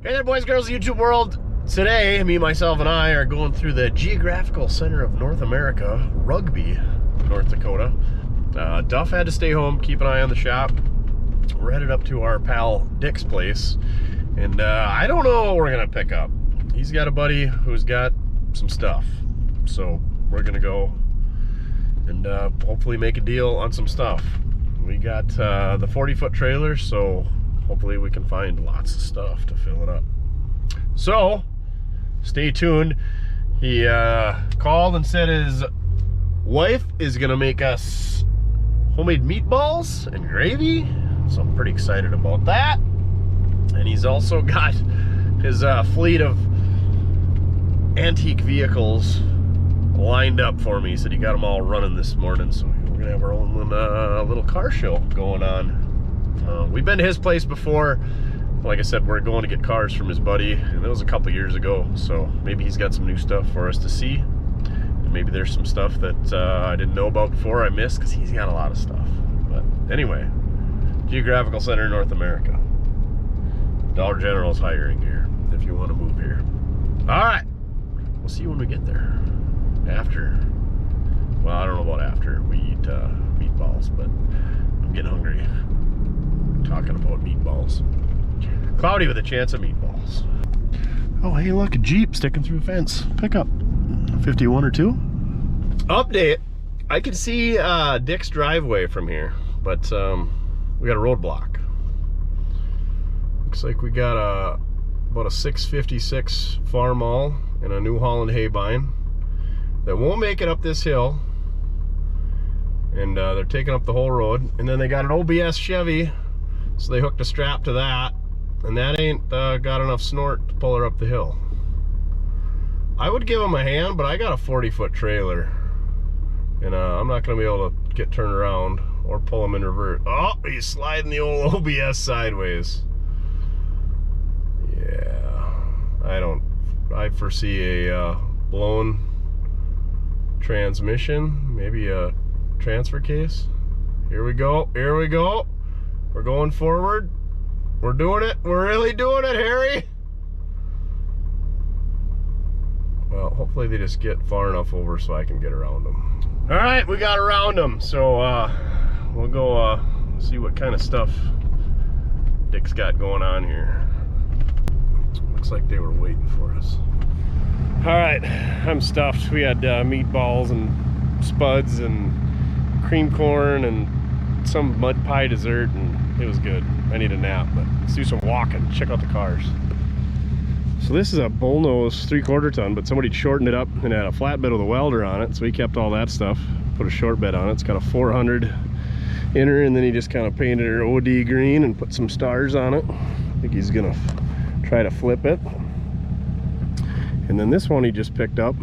Hey there, boys, girls, YouTube world. Today, me, myself, and I are going through the geographical center of North America, Rugby, North Dakota. Duff had to stay home, keep an eye on the shop. We're headed up to our pal Dick's place, and I don't know what we're gonna pick up. He's got a buddy who's got some stuff, so we're gonna go and hopefully make a deal on some stuff. We got the 40-foot trailer, so hopefully we can find lots of stuff to fill it up. So, stay tuned. He called and said his wife is gonna make us homemade meatballs and gravy. So I'm pretty excited about that. And he's also got his fleet of antique vehicles lined up for me. He said he got them all running this morning. So we're gonna have our own little car show going on. We've been to his place before. Like I said, we're going to get cars from his buddy, and that was a couple years ago, so maybe he's got some new stuff for us to see. And maybe there's some stuff that I didn't know about before I missed, because he's got a lot of stuff. But anyway, Geographical Center, North America. Dollar General's hiring here, if you want to move here. All right, we'll see you when we get there. After, well, I don't know about after we eat meatballs, but I'm getting hungry. Talking about meatballs. Cloudy with a chance of meatballs. Oh, hey, look, a Jeep sticking through a fence. Pickup. 51 or 2. Update. I can see Dick's driveway from here, but we got a roadblock. Looks like we got about a 656 Farmall and a New Holland Haybine that won't make it up this hill. And they're taking up the whole road. And then they got an OBS Chevy, so they hooked a strap to that. And that ain't got enough snort to pull her up the hill. I would give them a hand, but I got a 40-foot trailer. And I'm not going to be able to get turned around or pull them in reverse. Oh, he's sliding the old OBS sideways. Yeah. I foresee a blown transmission. Maybe a transfer case. Here we go. Here we go. We're going forward. We're doing it. We're really doing it, Harry. Well, hopefully they just get far enough over so I can get around them. All right, we got around them. So we'll go see what kind of stuff Dick's got going on here. Looks like they were waiting for us. All right, I'm stuffed. We had meatballs and spuds and cream corn and some mud pie dessert, and it was good. I need a nap, but let's do some walking. Check out the cars. So this is a bullnose 3/4 ton, but somebody shortened it up and had a flatbed with a welder on it, so he kept all that stuff, put a short bed on it. It's got a 400 inner, and then he just kind of painted it OD green and put some stars on it. I think he's gonna try to flip it. And then this one he just picked up.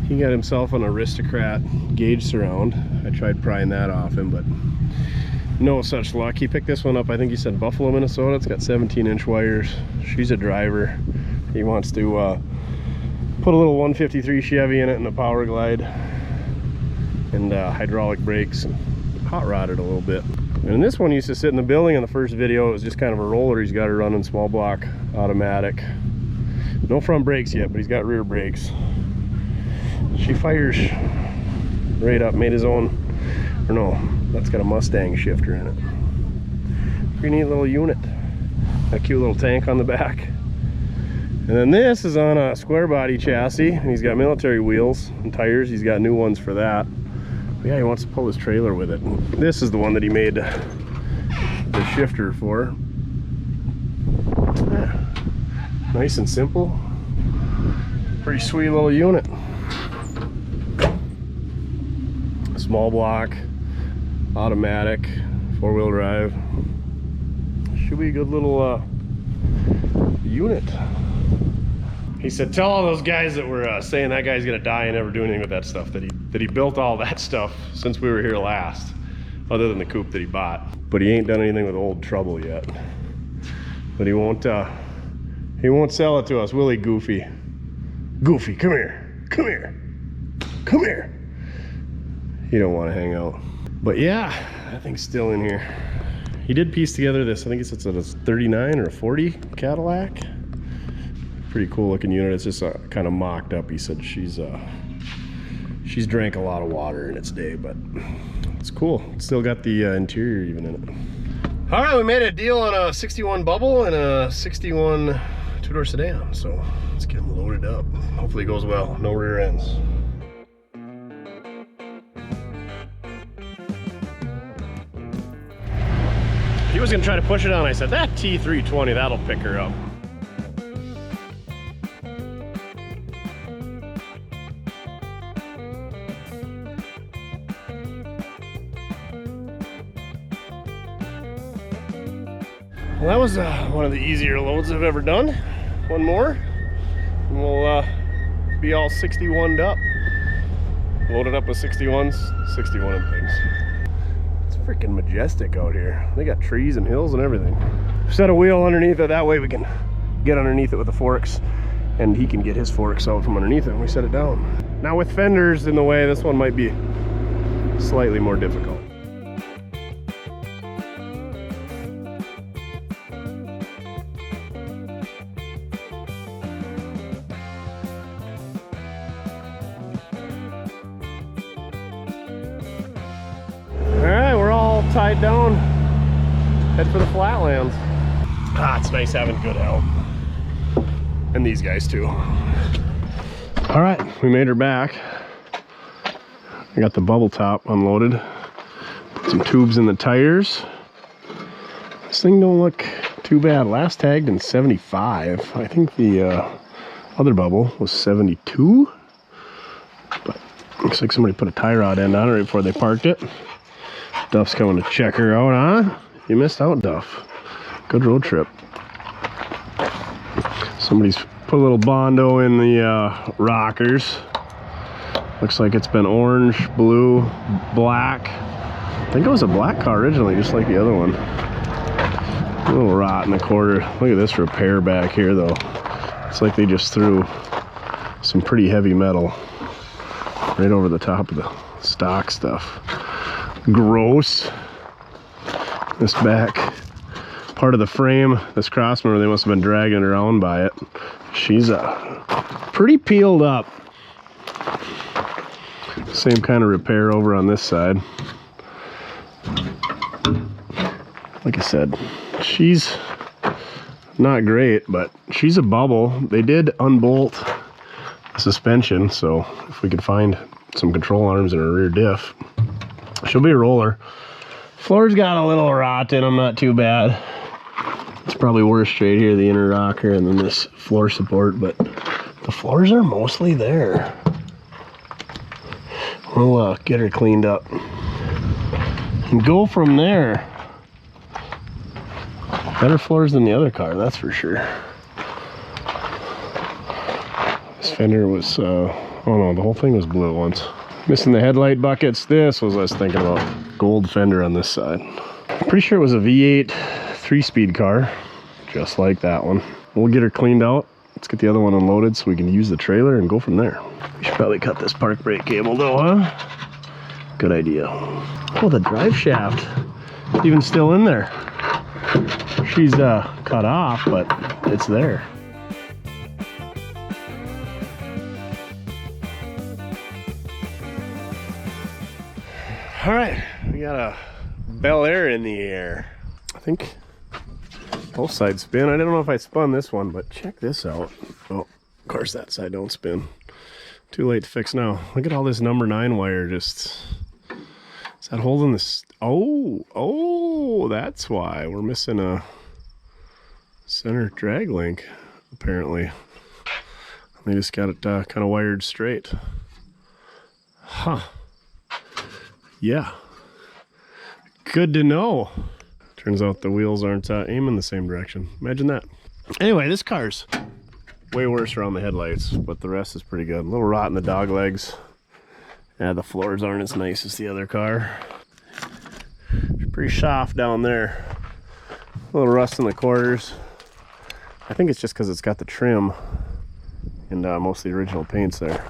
He got himself an Aristocrat gauge surround. I tried prying that off him, but no such luck. He picked this one up, I think he said Buffalo, Minnesota. It's got 17-inch wires. She's a driver. He wants to put a little 153 Chevy in it and a power glide and hydraulic brakes, and hot rod it a little bit. And this one used to sit in the building in the first video. It was just kind of a roller. He's got it running small block automatic. No front brakes yet, but he's got rear brakes. She fires right up, made his own, or no, that's got a Mustang shifter in it. Pretty neat little unit. A cute little tank on the back. And then this is on a square body chassis, and he's got military wheels and tires. He's got new ones for that. But yeah, he wants to pull his trailer with it. And this is the one that he made the shifter for. Yeah. Nice and simple. Pretty sweet little unit. Small block, automatic, 4-wheel drive. Should be a good little unit. He said, tell all those guys that were saying that guy's gonna die and never do anything with that stuff, that he built all that stuff since we were here last, other than the coupe that he bought. But he ain't done anything with Old Trouble yet. But he won't sell it to us, will he, Goofy? Goofy, come here, come here, come here. He don't want to hang out. But yeah, that thing's still in here. He did piece together this, I think it's a 39 or a 40 Cadillac. Pretty cool looking unit. It's just kind of mocked up. He said she's drank a lot of water in its day, but it's cool. Still got the interior even in it. All right, we made a deal on a 61 Bubble and a 61 two-door sedan, so let's get them loaded up. Hopefully it goes well. No rear ends. He was gonna try to push it on. I said, that T320, that'll pick her up. Well, that was one of the easier loads I've ever done. One more, and we'll be all 61'd up. Loaded up with 61s, 61 and things. It's freaking majestic out here. They got trees and hills and everything. Set a wheel underneath it, that way we can get underneath it with the forks, and he can get his forks out from underneath it when we set it down. Now with fenders in the way, this one might be slightly more difficult. Tied down, head for the flatlands. Ah, it's nice having good help, and these guys too. All right, we made her back. I got the bubble top unloaded, put some tubes in the tires. This thing don't look too bad. Last tagged in 75. I think the other bubble was 72, but looks like somebody put a tie rod end on it right before they parked it. Duff's coming to check her out, huh? You missed out, Duff. Good road trip. Somebody's put a little Bondo in the rockers. Looks like it's been orange, blue, black. I think it was a black car originally, just like the other one. A little rot in the quarter. Look at this repair back here, though. It's like they just threw some pretty heavy metal right over the top of the stock stuff. Gross. This back part of the frame, this crossmember, they must have been dragging it around by it. She's pretty peeled up. Same kind of repair over on this side. Like I said, she's not great, but she's a bubble. They did unbolt the suspension, so if we could find some control arms in her rear diff, she'll be a roller. Floor's got a little rot in them, not too bad. It's probably worse straight here, the inner rocker and then this floor support, but the floors are mostly there. We'll get her cleaned up and go from there. Better floors than the other car, that's for sure. This fender was, oh no, the whole thing was blue at once. Missing the headlight buckets. This was what I was thinking about. Gold fender on this side. Pretty sure it was a V8 3-speed car, just like that one. We'll get her cleaned out. Let's get the other one unloaded so we can use the trailer and go from there. We should probably cut this park brake cable though, huh? Good idea. Oh, the drive shaft is even still in there. She's cut off, but it's there. All right, we got a Bel Air in the air. I think both sides spin. I don't know if I spun this one, but check this out. Oh, of course that side don't spin. Too late to fix now. Look at all this number 9 wire just... Is that holding this? Oh, that's why. We're missing a center drag link, apparently. They just got it kind of wired straight. Huh. Yeah, good to know. Turns out the wheels aren't aiming the same direction. Imagine that. Anyway, this car's way worse around the headlights, but the rest is pretty good. A little rot in the dog legs. Yeah, the floors aren't as nice as the other car. It's pretty soft down there. A little rust in the quarters. I think it's just because it's got the trim and most of the original paint's there.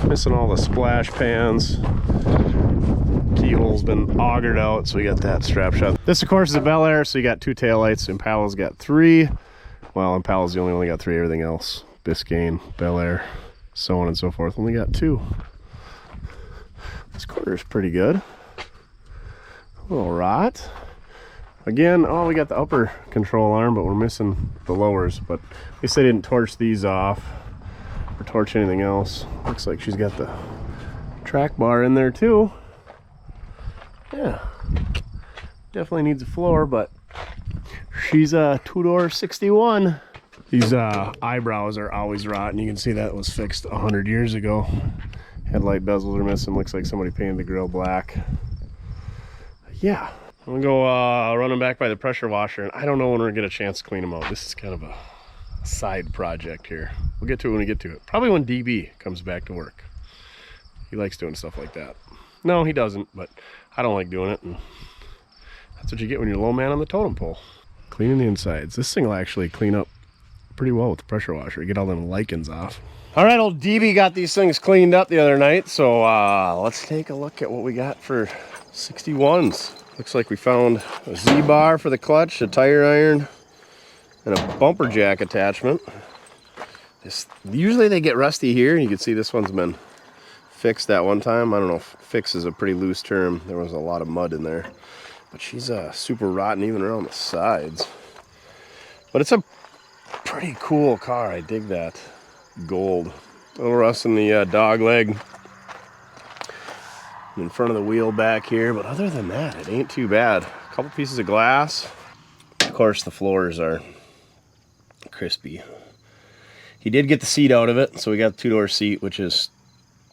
Missing all the splash pans. Key keyhole's been augered out, so we got that strap shot. This, of course, is a Bel Air, so you got 2 taillights. Impala's got 3. Well, Impala's the only got 3. Everything else, Biscayne, Bel Air, so on and so forth, only got 2. This quarter's pretty good. A little rot. Again, oh, we got the upper control arm, but we're missing the lowers. But at least they didn't torch these off or torch anything else. Looks like she's got the track bar in there too. Yeah, definitely needs a floor, but she's a 2-door 61. These eyebrows are always rotten. You can see that was fixed 100 years ago. Headlight bezels are missing. Looks like somebody painted the grill black. Yeah, I'm gonna go run them back by the pressure washer, and I don't know when we're gonna get a chance to clean them out. This is kind of a side project here. We'll get to it when we get to it. Probably when DB comes back to work. He likes doing stuff like that. No, he doesn't, but I don't like doing it, and that's what you get when you're low man on the totem pole. Cleaning the insides. This thing will actually clean up pretty well with the pressure washer. You get all them lichens off. All right, old DB got these things cleaned up the other night, so let's take a look at what we got for 61s. Looks like we found a Z-bar for the clutch, a tire iron, and a bumper jack attachment. Usually they get rusty here, and you can see this one's been fixed that one time. I don't know if fix is a pretty loose term. There was a lot of mud in there, but she's super rotten even around the sides. But it's a pretty cool car. I dig that gold. A little rust in the dog leg in front of the wheel back here, but other than that, it ain't too bad. A couple pieces of glass. Of course, the floors are crispy. He did get the seat out of it, so we got the 2-door seat, which is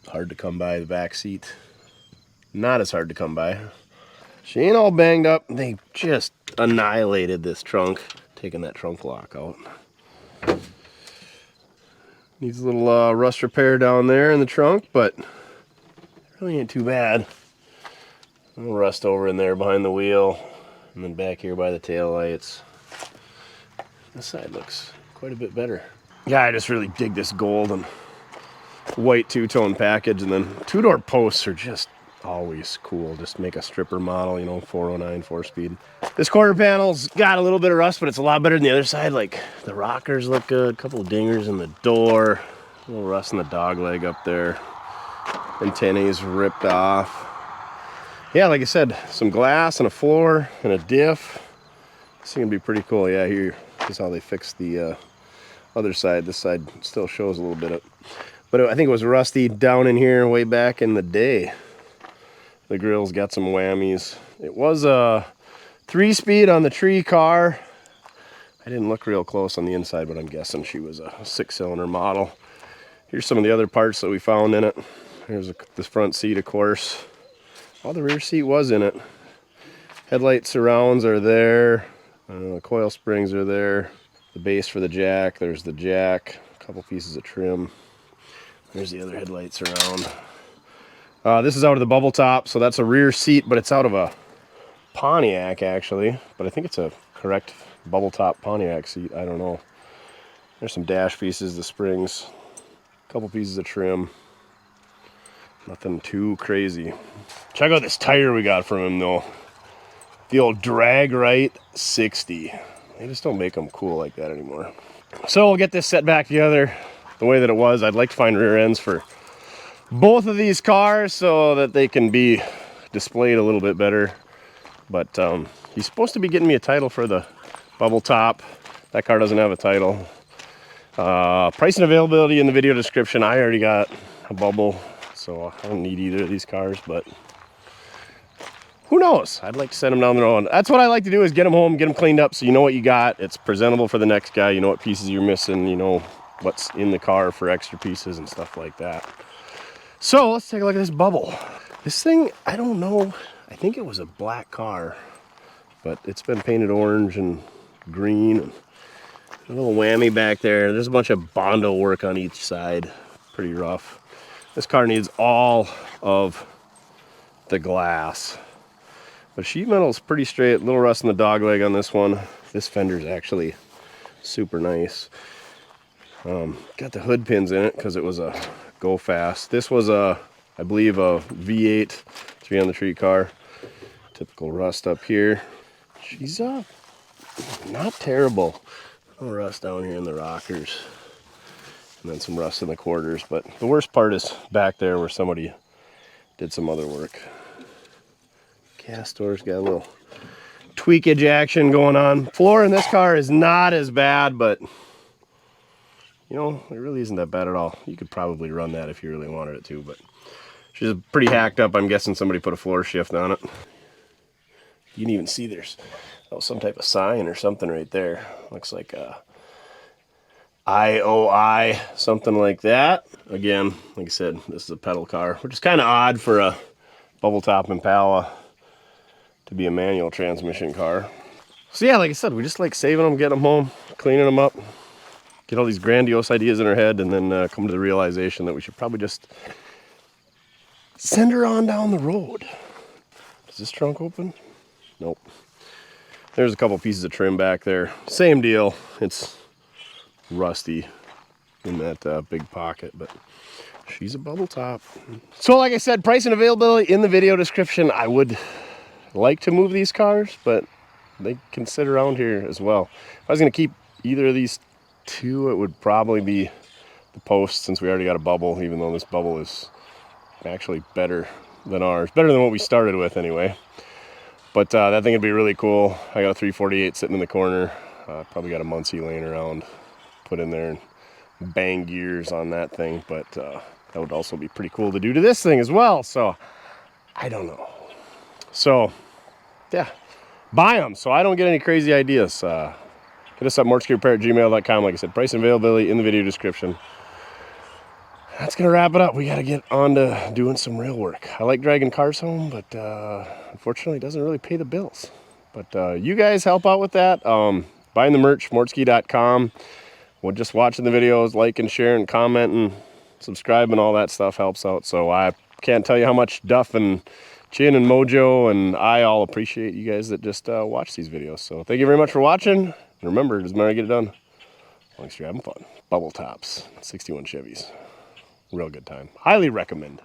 hard to come by. The back seat, not as hard to come by. She ain't all banged up. They just annihilated this trunk, taking that trunk lock out. Needs a little rust repair down there in the trunk, but really ain't too bad. A little rust over in there behind the wheel, and then back here by the tail lights. This side looks quite a bit better. Yeah, I just really dig this gold and white 2-tone package, and then 2-door posts are just always cool. Just make a stripper model, you know, 409 4-speed. This quarter panel's got a little bit of rust, but it's a lot better than the other side. Like, the rockers look good, a couple of dingers in the door, a little rust in the dog leg up there. Antennae ripped off. Yeah, like I said, some glass and a floor and a diff. This is gonna be pretty cool. Yeah, here is how they fixed the other side. This side still shows a little bit of, but I think it was rusty down in here way back in the day. The grill's got some whammies. It was a 3-speed on the tree car. I didn't look real close on the inside, but I'm guessing she was a 6-cylinder model. Here's some of the other parts that we found in it. Here's the front seat, of course. Oh, the rear seat was in it. Headlight surrounds are there. The coil springs are there. The base for the jack. There's the jack. A couple pieces of trim. There's the other headlight surround. This is out of the Bubbletops, so that's a rear seat, but it's out of a Pontiac, actually. But I think it's a correct Bubbletop Pontiac seat. I don't know. There's some dash pieces, the springs. A couple pieces of trim. Nothing too crazy. Check out this tire we got from him, though. The old Drag Right 60. They just don't make them cool like that anymore. So we'll get this set back together the way that it was. I'd like to find rear ends for both of these cars so that they can be displayed a little bit better. But he's supposed to be getting me a title for the Bubbletop. That car doesn't have a title. Price and availability in the video description. I already got a Bubble, so I don't need either of these cars, but who knows? I'd like to send them down the road. That's what I like to do, is get them home, get them cleaned up so you know what you got. It's presentable for the next guy. You know what pieces you're missing. You know what's in the car for extra pieces and stuff like that. So let's take a look at this Bubble. This thing, I don't know. I think it was a black car, but it's been painted orange and green. And a little whammy back there. There's a bunch of Bondo work on each side. Pretty rough. This car needs all of the glass. But sheet metal's pretty straight. A little rust in the dog leg on this one. This fender's actually super nice. Got the hood pins in it because it was a go fast. This was a I believe a V8 3 on the tree car. Typical rust up here. She's not terrible. No rust down here in the rockers. And then some rust in the quarters. But the worst part is back there where somebody did some other work. Gas door's got a little tweakage action going on. Floor in this car is not as bad, but you know, it really isn't that bad at all. You could probably run that if you really wanted it to, but she's pretty hacked up. I'm guessing somebody put a floor shift on it. You can even see there's some type of sign or something right there. Looks like a IOI, something like that. Again, like I said, this is a pedal car, which is kind of odd for a Bubbletop Impala to be a manual transmission car. So yeah, like I said, we just like saving them, getting them home, cleaning them up, get all these grandiose ideas in our head, and then come to the realization that we should probably just send her on down the road. Is this trunk open? Nope. There's a couple pieces of trim back there. Same deal. It's rusty in that big pocket, but she's a bubble top. So like I said, price and availability in the video description. I would like to move these cars, but they can sit around here as well. If I was going to keep either of these two, it would probably be the Post, since we already got a bubble, even though this bubble is actually better than ours. Better than what we started with anyway. But that thing would be really cool. I got a 348 sitting in the corner. Probably got a Muncie laying around. Put in there and bang gears on that thing. But that would also be pretty cool to do to this thing as well. So, I don't know. So, yeah. Buy them so I don't get any crazy ideas. Hit us up, mortskerepair@gmail.com. Like I said, price and availability in the video description. That's going to wrap it up. We got to get on to doing some real work. I like dragging cars home, but unfortunately it doesn't really pay the bills. But you guys help out with that. Buying the merch, mortske.com. Well, just watching the videos, liking, sharing, commenting, subscribing, all that stuff helps out. So I can't tell you how much Duff and Chin and Mojo and I all appreciate you guys that just watch these videos. So thank you very much for watching. And remember, it doesn't matter to get it done, as long as you're having fun. Bubbletops, 61 Chevys. Real good time. Highly recommend.